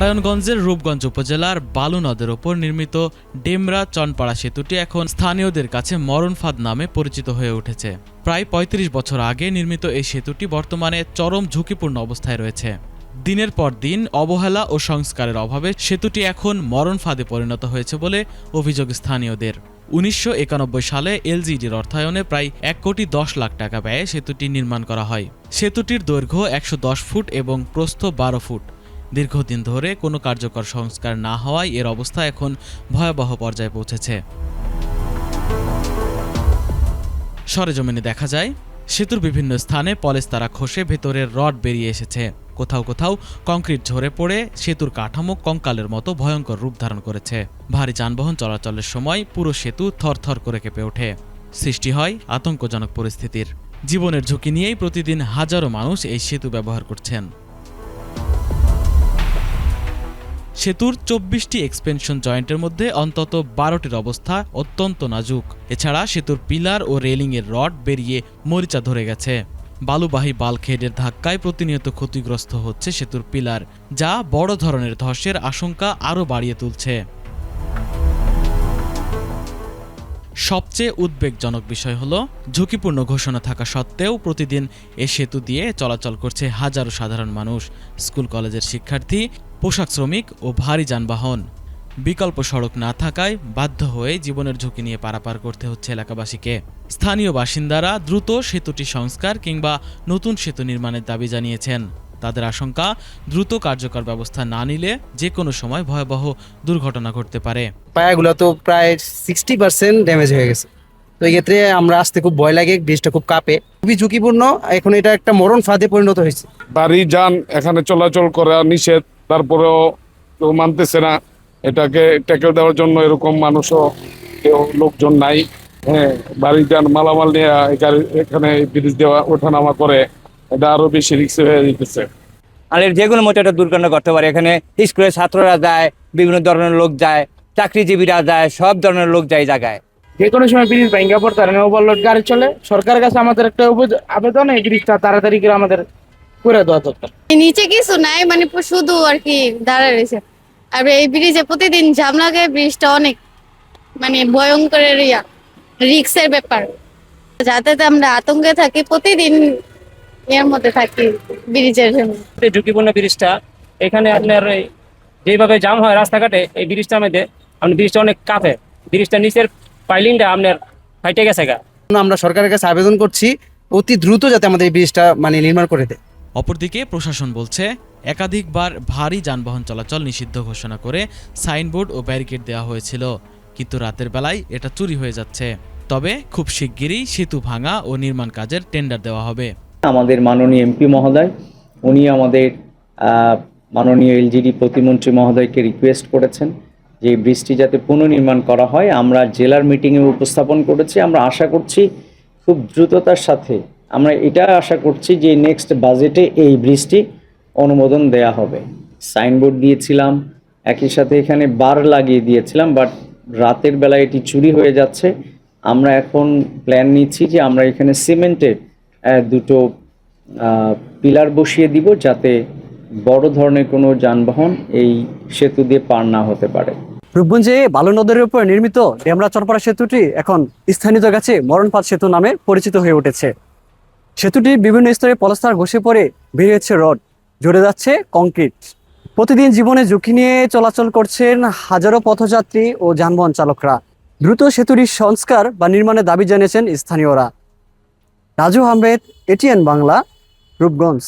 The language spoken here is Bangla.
নারায়ণগঞ্জের রূপগঞ্জ উপজেলার বালু নদের ওপর নির্মিত ডেমরা চনপাড়া সেতুটি এখন স্থানীয়দের কাছে মরণ ফাঁদ নামে পরিচিত হয়ে উঠেছে। প্রায় ৩৫ বছর আগে নির্মিত এই সেতুটি বর্তমানে চরম ঝুঁকিপূর্ণ অবস্থায় রয়েছে। দিনের পর দিন অবহেলা ও সংস্কারের অভাবে সেতুটি এখন মরণ ফাঁদে পরিণত হয়েছে বলে অভিযোগ স্থানীয়দের। ১৯৯১ সালে এলজিইডির অর্থায়নে প্রায় ১,১০,০০,০০০ টাকা ব্যয়ে সেতুটি নির্মাণ করা হয়। সেতুটির দৈর্ঘ্য ১১০ ফুট এবং প্রস্থ ১২ ফুট। দীর্ঘদিন ধরে কোনো কার্যকর সংস্কার না হওয়ায় এর অবস্থা এখন ভয়াবহ পর্যায়ে পৌঁছেছে। সরেজমিনে দেখা যায়, সেতুর বিভিন্ন স্থানে পলেস্তারা খসে ভেতরের রড বেরিয়ে এসেছে। কোথাও কোথাও কংক্রিট ঝরে পড়ে সেতুর কাঠামো কঙ্কালের মতো ভয়ঙ্কর রূপ ধারণ করেছে। ভারী যানবাহন চলাচলের সময় পুরো সেতু থরথর করে কেঁপে ওঠে। সৃষ্টি হয় আতঙ্কজনক পরিস্থিতির। জীবনের ঝুঁকি নিয়েই প্রতিদিন হাজারো মানুষ এই সেতু ব্যবহার করছেন। সেতুর ২৪টি এক্সপেনশন জয়েন্টের মধ্যে অন্তত ১২টির অবস্থা অত্যন্ত নাজুক। এছাড়া সেতুর পিলার ও রেলিংয়ের রড বেরিয়ে মরিচা ধরে গেছে। বালুবাহী বাল্কহেডের ধাক্কায় প্রতিনিয়ত ক্ষতিগ্রস্ত হচ্ছে সেতুর পিলার, যা বড় ধরনের ধসের আশঙ্কা আরও বাড়িয়ে তুলছে। সবচেয়ে উদ্বেগজনক বিষয় হল, ঝুঁকিপূর্ণ ঘোষণা থাকা সত্ত্বেও প্রতিদিন এ সেতু দিয়ে চলাচল করছে হাজারো সাধারণ মানুষ, স্কুল কলেজের শিক্ষার্থী, পোশাক শ্রমিক ও ভারী যানবাহন। বিকল্প সড়ক না থাকায় বাধ্য হয়ে জীবনের ঝুঁকি নিয়ে পারাপার করতে হচ্ছে এলাকাবাসীকে। স্থানীয় বাসিন্দারা দ্রুত সেতুটি সংস্কার কিংবা নতুন সেতু নির্মাণের দাবি জানিয়েছেন। তাদের আশঙ্কা, দ্রুত কার্যকর ব্যবস্থা না নিলে যে কোনো সময় ভয়াবহ দুর্ঘটনা ঘটতে পারে। পায়াগুলো তো প্রায় 60% ড্যামেজ হয়ে গেছে। তো এই ক্ষেত্রে আমরা আসতে খুব ভয় লাগে, ব্রিজটা খুব কাঁপে, খুবই ঝুঁকিপূর্ণ। এখন এটা একটা মরণ ফাঁদে পরিণত হয়েছে। বাড়ি যান এখানে চলাচল করা নিষেধ, তারপরেও কেউ মানতেছে না। এটাকে ট্যাকেল দেওয়ার জন্য এরকম মানুষও কেউ লোকজন নাই। হ্যাঁ, বাড়ি যান মালামাল নিয়ে এখানে ব্রিজ দেওয়া ওঠানামা করে, এটা আরো বেশি রিস্ক হয়ে যেতেছে। আর যে কোনো মতো একটা দুর্ঘটনা ঘটতে পারে। এখানে স্কুলের ছাত্ররা যায়, বিভিন্ন ধরনের লোক যায়, চাকরিজীবীরা যায়, সব ধরনের লোক যায় জায়গায়। যে কোনো সময় ব্রিজ ভেঙে পড়তে পারে, ওভারলোড গাড়ি চলে। সরকারের কাছে আমাদের একটা আবেদন, এই ব্রিজটা তাড়াতাড়ি করে আমাদের করে দেওয়া দরকার। নিচে কিছু নাই, মানে শুধু আর কি দাঁড়ায় রয়েছে। আর এই ব্রিজে প্রতিদিন জাম লাগে। ব্রিজটা অনেক মানে ভয়ঙ্কর রিক্সের ব্যাপার, যাতে আমরা আতঙ্কে থাকি, প্রতিদিন এর মধ্যে থাকি ব্রিজের জন্য। ঝুঁকিপূর্ণ ব্রিজটা, এখানে আপনার যেভাবে জাম হয় রাস্তাঘাটে, এই ব্রিজটা আমাদের ব্রিজটা অনেক কাঁপে। ব্রিজটা নিচের পাইলিংটা আপনার ফাইটে গেছে গা। আমরা সরকারের কাছে আবেদন করছি অতি দ্রুত যাতে আমাদের এই ব্রিজটা নির্মাণ করে দেয়। অপরদিকে প্রশাসন বলছে, একাধিকবার ভারী যানবাহন চলাচল নিষিদ্ধ ঘোষণা করে সাইনবোর্ড ও ব্যারিকেড দেওয়া হয়েছিল, কিন্তু রাতের বেলায় এটা চুরি হয়ে যাচ্ছে। তবে খুব শিগগিরই সেতু ভাঙা ও নির্মাণ কাজের টেন্ডার দেওয়া হবে। আমাদের মাননীয় এমপি মহোদয়, উনি আমাদের মাননীয় এলজিডি প্রতিমন্ত্রী মহোদয়কে রিকোয়েস্ট করেছেন যে এই ব্রিজটি যাতে পুনর্নির্মাণ করা হয়। আমরা জেলার মিটিংয়ে উপস্থাপন করেছি। আমরা আশা করছি খুব দ্রুততার সাথে, আমরা এটা আশা করছি যে নেক্সট বাজেটে এই ব্রিজটি অনুমোদন দেয়া হবে। সাইনবোর্ড দিয়েছিলাম, একই সাথে এখানে বার লাগিয়ে দিয়েছিলাম, বাট রাতের বেলায় এটি চুরি হয়ে যাচ্ছে। আমরা এখন প্ল্যান নিচ্ছি যে আমরা এখানে সিমেন্টের দুটো পিলার বসিয়ে দিব, যাতে বড় ধরনের কোনো যানবাহন এই সেতু দিয়ে পার না হতে পারে। রূপগঞ্জে বালু নদের উপর নির্মিত ডেমরা চরপাড়া সেতুটি এখন স্থানীয়দের কাছে মরণফাঁদ সেতু নামে পরিচিত হয়ে উঠেছে। সেতুটির বিভিন্ন স্তরে পলেস্তার ঘষে পড়ে বেরিয়েছে রড, জড়ে যাচ্ছে কংক্রিট। প্রতিদিন জীবনে ঝুঁকি নিয়ে চলাচল করছেন হাজারো পথযাত্রী ও যানবাহন চালকরা। দ্রুত সেতুটির সংস্কার বা নির্মাণের দাবি জানিয়েছেন স্থানীয়রা। রাজু আহমেদ, এটিএন বাংলা, রূপগঞ্জ।